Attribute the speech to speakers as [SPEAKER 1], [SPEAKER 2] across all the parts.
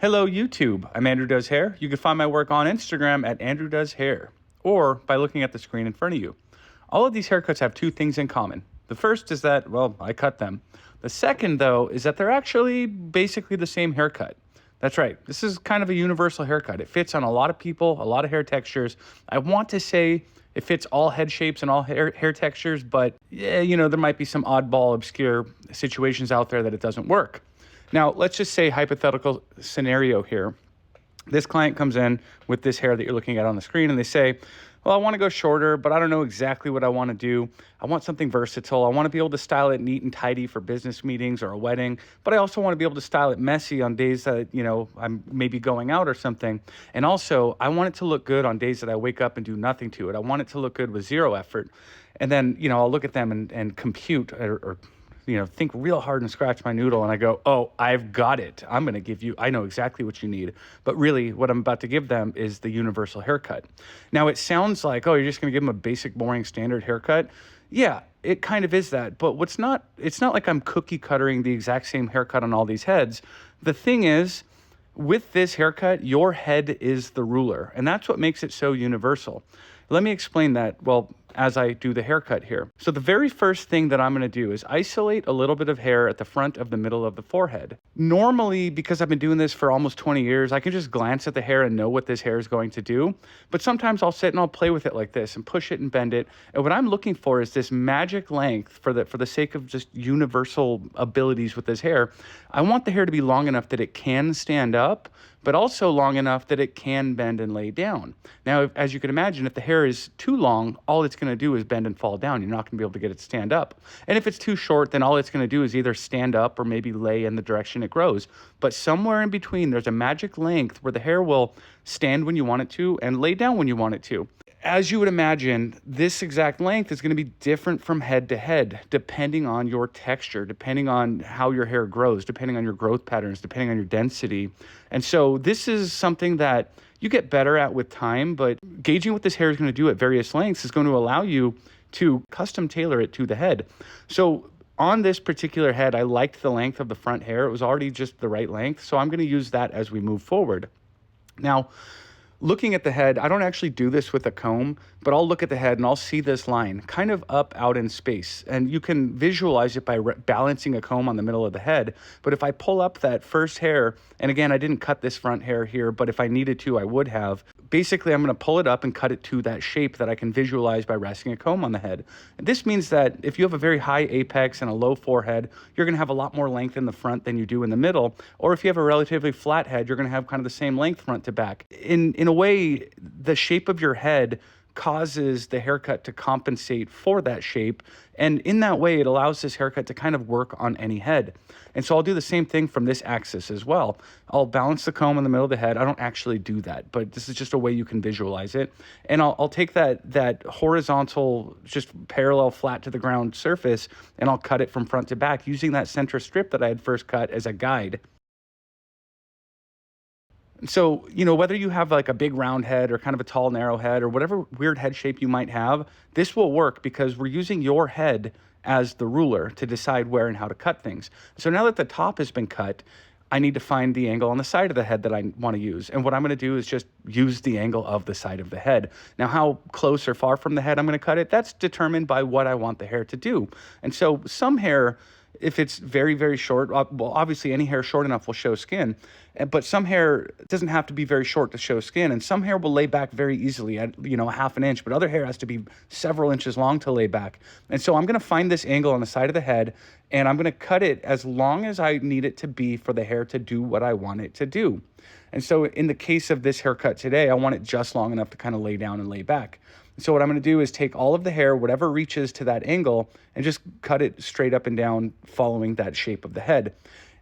[SPEAKER 1] Hello, YouTube. I'm Andrew Does Hair. You can find my work on Instagram at Andrew Does Hair, or by looking at the screen in front of you. All of these haircuts have two things in common. The first is that, well, I cut them. The second, though, is that they're actually basically the same haircut. That's right. This is kind of a universal haircut. It fits on a lot of people, a lot of hair textures. I want to say it fits all head shapes and all hair textures, but yeah, there might be some oddball, obscure situations out there that it doesn't work. Now, let's just say hypothetical scenario here. This client comes in with this hair that you're looking at on the screen and they say, well, I want to go shorter, but I don't know exactly what I want to do. I want something versatile. I want to be able to style it neat and tidy for business meetings or a wedding, but I also want to be able to style it messy on days that, I'm maybe going out or something. And also, I want it to look good on days that I wake up and do nothing to it. I want it to look good with zero effort. And then, I'll look at them and compute or think real hard and scratch my noodle. And I go, oh, I've got it. I'm going to give you, I know exactly what you need. But really what I'm about to give them is the universal haircut. Now it sounds like, oh, you're just going to give them a basic, boring, standard haircut. Yeah, it kind of is that. But it's not like I'm cookie cuttering the exact same haircut on all these heads. The thing is, with this haircut, your head is the ruler. And that's what makes it so universal. Let me explain that, as I do the haircut here. So the very first thing that I'm going to do is isolate a little bit of hair at the front of the middle of the forehead. Normally, because I've been doing this for almost 20 years, I can just glance at the hair and know what this hair is going to do. But sometimes I'll sit and I'll play with it like this and push it and bend it. And what I'm looking for is this magic length for the sake of just universal abilities with this hair. I want the hair to be long enough that it can stand up, but also long enough that it can bend and lay down. Now, as you can imagine, if the hair is too long, all it's going to do is bend and fall down. You're not going to be able to get it to stand up. And if it's too short, then all it's going to do is either stand up or maybe lay in the direction it grows. But somewhere in between, there's a magic length where the hair will stand when you want it to and lay down when you want it to. As you would imagine, this exact length is going to be different from head to head, depending on your texture, depending on how your hair grows, depending on your growth patterns, depending on your density. And so this is something that you get better at with time, but gauging what this hair is going to do at various lengths is going to allow you to custom tailor it to the head. So on this particular head, I liked the length of the front hair. It was already just the right length. So I'm going to use that as we move forward. Now, looking at the head, I don't actually do this with a comb, but I'll look at the head and I'll see this line kind of up out in space. And you can visualize it by balancing a comb on the middle of the head. But if I pull up that first hair, and again, I didn't cut this front hair here, but if I needed to, I would have. Basically, I'm going to pull it up and cut it to that shape that I can visualize by resting a comb on the head. And this means that if you have a very high apex and a low forehead, you're going to have a lot more length in the front than you do in the middle. Or if you have a relatively flat head, you're going to have kind of the same length front to back. In a way, the shape of your head causes the haircut to compensate for that shape. And in that way, it allows this haircut to kind of work on any head. And so I'll do the same thing from this axis as well. I'll balance the comb in the middle of the head. I don't actually do that, but this is just a way you can visualize it. And I'll take that horizontal, just parallel flat to the ground surface, and I'll cut it from front to back using that center strip that I had first cut as a guide. So, whether you have like a big round head or kind of a tall, narrow head or whatever weird head shape you might have, this will work because we're using your head as the ruler to decide where and how to cut things. So now that the top has been cut, I need to find the angle on the side of the head that I want to use. And what I'm going to do is just use the angle of the side of the head. Now, how close or far from the head I'm going to cut it, that's determined by what I want the hair to do. And so some hair, if it's very, very short, well, obviously any hair short enough will show skin, but some hair doesn't have to be very short to show skin, and some hair will lay back very easily at, a half an inch, but other hair has to be several inches long to lay back. And so I'm going to find this angle on the side of the head, and I'm going to cut it as long as I need it to be for the hair to do what I want it to do. And so in the case of this haircut today, I want it just long enough to kind of lay down and lay back. So what I'm going to do is take all of the hair, whatever reaches to that angle, and just cut it straight up and down following that shape of the head.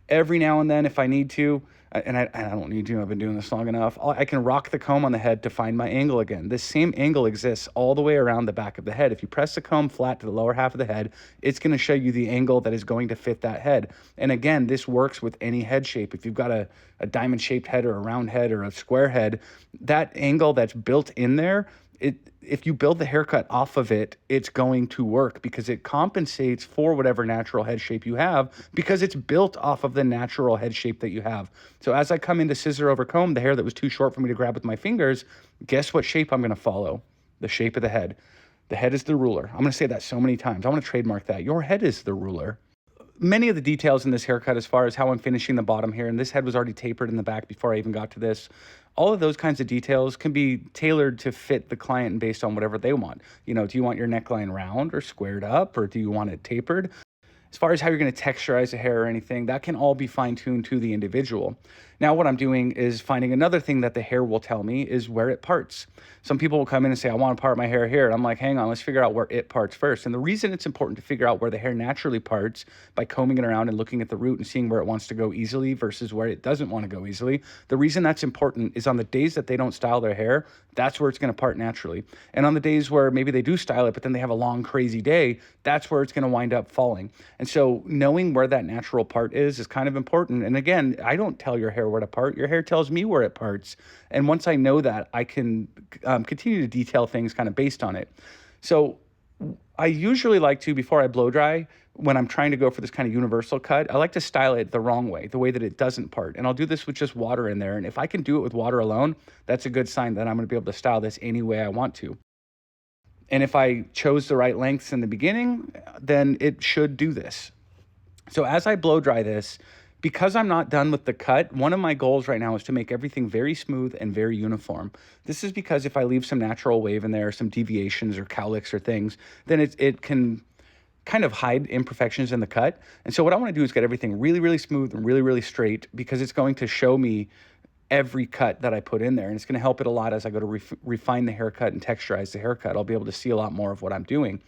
[SPEAKER 1] Every now and then, if I need to, and I don't need to, I've been doing this long enough, I can rock the comb on the head to find my angle again. This same angle exists all the way around the back of the head. If you press the comb flat to the lower half of the head, it's going to show you the angle that is going to fit that head. And again, this works with any head shape. If you've got a diamond-shaped head or a round head or a square head, that angle that's built in there if you build the haircut off of it, it's going to work because it compensates for whatever natural head shape you have because it's built off of the natural head shape that you have. So as I come into scissor over comb, the hair that was too short for me to grab with my fingers, guess what shape I'm going to follow? The shape of the head. The head is the ruler. I'm going to say that so many times. I want to trademark that. Your head is the ruler. Many of the details in this haircut as far as how I'm finishing the bottom here, and this head was already tapered in the back before I even got to this. All of those kinds of details can be tailored to fit the client and based on whatever they want. You know, do you want your neckline round or squared up, or do you want it tapered? As far as how you're going to texturize the hair or anything, that can all be fine-tuned to the individual. Now what I'm doing is finding another thing that the hair will tell me is where it parts. Some people will come in and say, I want to part my hair here. And I'm like, hang on, let's figure out where it parts first. And the reason it's important to figure out where the hair naturally parts by combing it around and looking at the root and seeing where it wants to go easily versus where it doesn't want to go easily. The reason that's important is on the days that they don't style their hair, that's where it's going to part naturally. And on the days where maybe they do style it, but then they have a long, crazy day, that's where it's going to wind up falling. And so knowing where that natural part is kind of important. And again, I don't tell your hair where to part. Your hair tells me where it parts. And once I know that, I can continue to detail things kind of based on it. So I usually like to, before I blow dry, when I'm trying to go for this kind of universal cut, I like to style it the wrong way, the way that it doesn't part. And I'll do this with just water in there. And if I can do it with water alone, that's a good sign that I'm going to be able to style this any way I want to. And if I chose the right lengths in the beginning, then it should do this. So as I blow dry this, because I'm not done with the cut, one of my goals right now is to make everything very smooth and very uniform. This is because if I leave some natural wave in there, some deviations or cowlicks or things, then it can kind of hide imperfections in the cut. And so what I want to do is get everything really, really smooth and really, really straight because it's going to show me every cut that I put in there. And it's going to help it a lot as I go to refine the haircut and texturize the haircut. I'll be able to see a lot more of what I'm doing.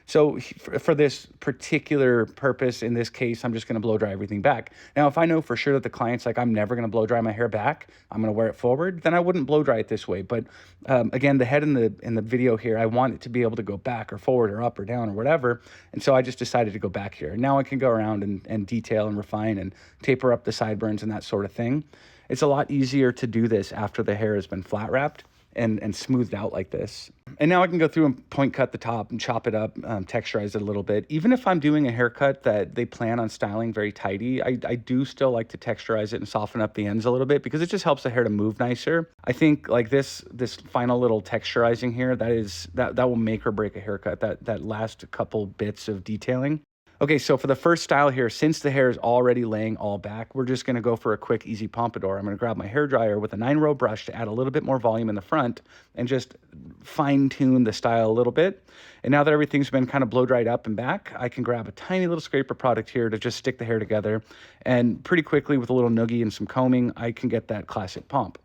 [SPEAKER 1] So for this particular purpose, in this case, I'm just going to blow dry everything back. Now, if I know for sure that the client's like, I'm never going to blow dry my hair back, I'm going to wear it forward, then I wouldn't blow dry it this way. But again, the head in the video here, I want it to be able to go back or forward or up or down or whatever. And so I just decided to go back here. Now I can go around and detail and refine and taper up the sideburns and that sort of thing. It's a lot easier to do this after the hair has been flat wrapped and smoothed out like this. And now I can go through and point cut the top and chop it up, texturize it a little bit. Even if I'm doing a haircut that they plan on styling very tidy, I do still like to texturize it and soften up the ends a little bit because it just helps the hair to move nicer. I think like this final little texturizing here, that will make or break a haircut, that last couple bits of detailing. Okay, so for the first style here, since the hair is already laying all back, we're just gonna go for a quick, easy pompadour. I'm gonna grab my hairdryer with a 9-row brush to add a little bit more volume in the front and just fine tune the style a little bit. And now that everything's been kind of blow dried up and back, I can grab a tiny little scraper product here to just stick the hair together. And pretty quickly with a little noogie and some combing, I can get that classic pomp.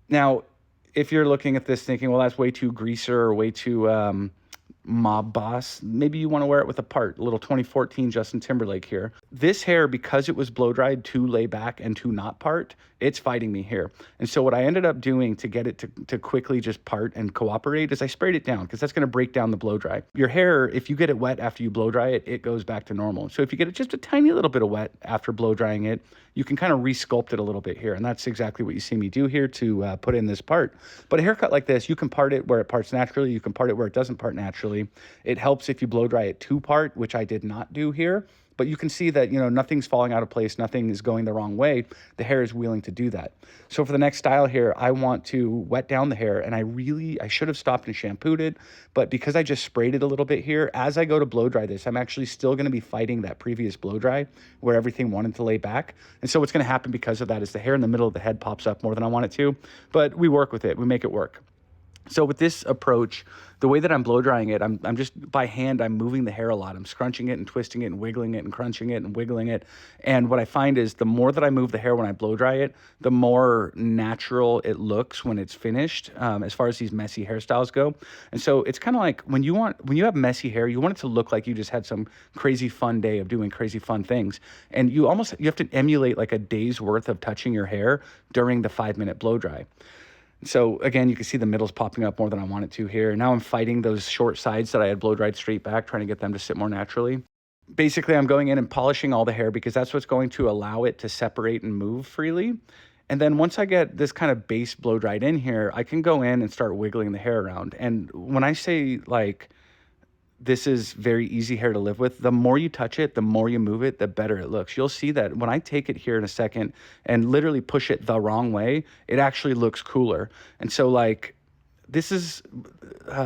[SPEAKER 1] Now, if you're looking at this thinking, well, that's way too greaser or way too, mob boss, maybe you want to wear it with a part, a little 2014 Justin Timberlake here. This hair, because it was blow dried to lay back and to not part, it's fighting me here. And so what I ended up doing to get it to quickly just part and cooperate is I sprayed it down because that's going to break down the blow dry. Your hair, if you get it wet after you blow dry it, it goes back to normal. So if you get it just a tiny little bit of wet after blow drying it, you can kind of re-sculpt it a little bit here. And that's exactly what you see me do here to put in this part. But a haircut like this, you can part it where it parts naturally. You can part it where it doesn't part naturally. It helps if you blow dry it to part, which I did not do here. But you can see that, nothing's falling out of place. Nothing is going the wrong way. The hair is willing to do that. So for the next style here, I want to wet down the hair. And I should have stopped and shampooed it. But because I just sprayed it a little bit here, as I go to blow dry this, I'm actually still going to be fighting that previous blow dry where everything wanted to lay back. And so what's going to happen because of that is the hair in the middle of the head pops up more than I want it to. But we work with it. We make it work. So with this approach, the way that I'm blow drying it, I'm just by hand, I'm moving the hair a lot. I'm scrunching it and twisting it and wiggling it and crunching it and wiggling it. And what I find is the more that I move the hair when I blow dry it, the more natural it looks when it's finished, as far as these messy hairstyles go. And so it's kind of like when you have messy hair, you want it to look like you just had some crazy fun day of doing crazy fun things. And you have to emulate like a day's worth of touching your hair during the 5-minute blow dry. So again, you can see the middle's popping up more than I want it to here. Now I'm fighting those short sides that I had blow dried straight back, trying to get them to sit more naturally. Basically, I'm going in and polishing all the hair because that's what's going to allow it to separate and move freely. And then once I get this kind of base blow dried in here, I can go in and start wiggling the hair around. And when I say like, this is very easy hair to live with, the more you touch it, the more you move it, the better it looks. You'll see that when I take it here in a second and literally push it the wrong way, it actually looks cooler. And so like, this is,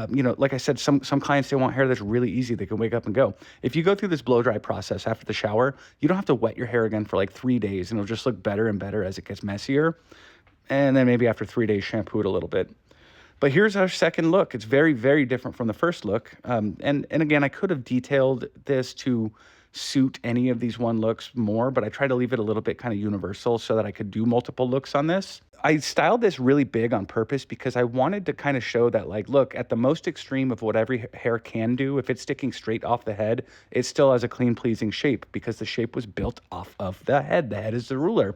[SPEAKER 1] you know, like I said, some clients, they want hair that's really easy. They can wake up and go. If you go through this blow dry process after the shower, you don't have to wet your hair again for like 3 days, and it'll just look better and better as it gets messier. And then maybe after 3 days, shampoo it a little bit. But here's our second look. It's very, very different from the first look. And again, I could have detailed this to suit any of these one looks more, but I try to leave it a little bit kind of universal so that I could do multiple looks on this. I styled this really big on purpose because I wanted to kind of show that, like, look, at the most extreme of what every hair can do, if it's sticking straight off the head, it still has a clean, pleasing shape because the shape was built off of the head. The head is the ruler.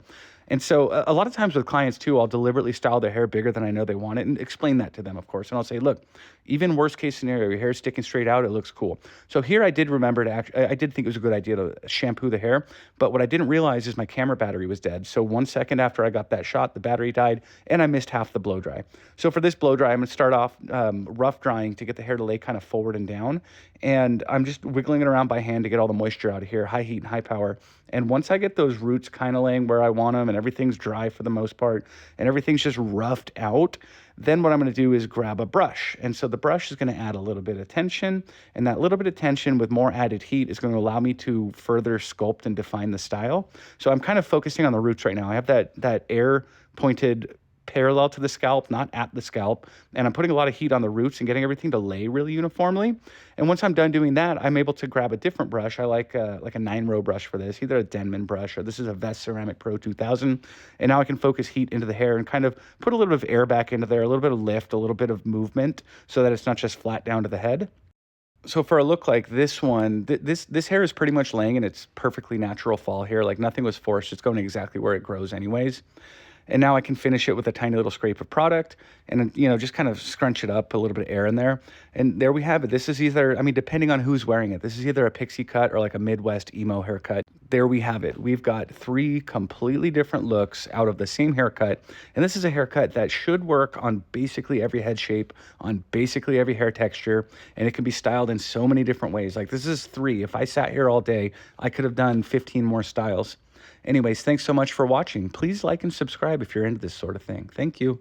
[SPEAKER 1] And so a lot of times with clients too, I'll deliberately style their hair bigger than I know they want it and explain that to them, of course. And I'll say, look, even worst case scenario, your hair's sticking straight out, it looks cool. So here I did remember to I did think it was a good idea to shampoo the hair, but what I didn't realize is my camera battery was dead. So 1 second after I got that shot, the battery died and I missed half the blow dry. So for this blow dry, I'm gonna start off rough drying to get the hair to lay kind of forward and down. And I'm just wiggling it around by hand to get all the moisture out of here, high heat and high power. And once I get those roots kind of laying where I want them and everything's dry for the most part and everything's just roughed out, then what I'm going to do is grab a brush. And so the brush is going to add a little bit of tension, and that little bit of tension with more added heat is going to allow me to further sculpt and define the style. So I'm kind of focusing on the roots right now. I have that air pointed parallel to the scalp, not at the scalp. And I'm putting a lot of heat on the roots and getting everything to lay really uniformly. And once I'm done doing that, I'm able to grab a different brush. I like a 9-row brush for this, either a Denman brush or this is a Vest Ceramic Pro 2000. And now I can focus heat into the hair and kind of put a little bit of air back into there, a little bit of lift, a little bit of movement so that it's not just flat down to the head. So for a look like this one, this hair is pretty much laying in its perfectly natural fall hair. Like nothing was forced. It's going exactly where it grows anyways. And now I can finish it with a tiny little scrape of product and, you know, just kind of scrunch it up, put a little bit of air in there. And there we have it. This is either, I mean, depending on who's wearing it, this is either a pixie cut or like a Midwest emo haircut. There we have it. We've got 3 completely different looks out of the same haircut. And this is a haircut that should work on basically every head shape, on basically every hair texture. And it can be styled in so many different ways. Like this is 3. If I sat here all day, I could have done 15 more styles. Anyways, thanks so much for watching. Please like and subscribe if you're into this sort of thing. Thank you.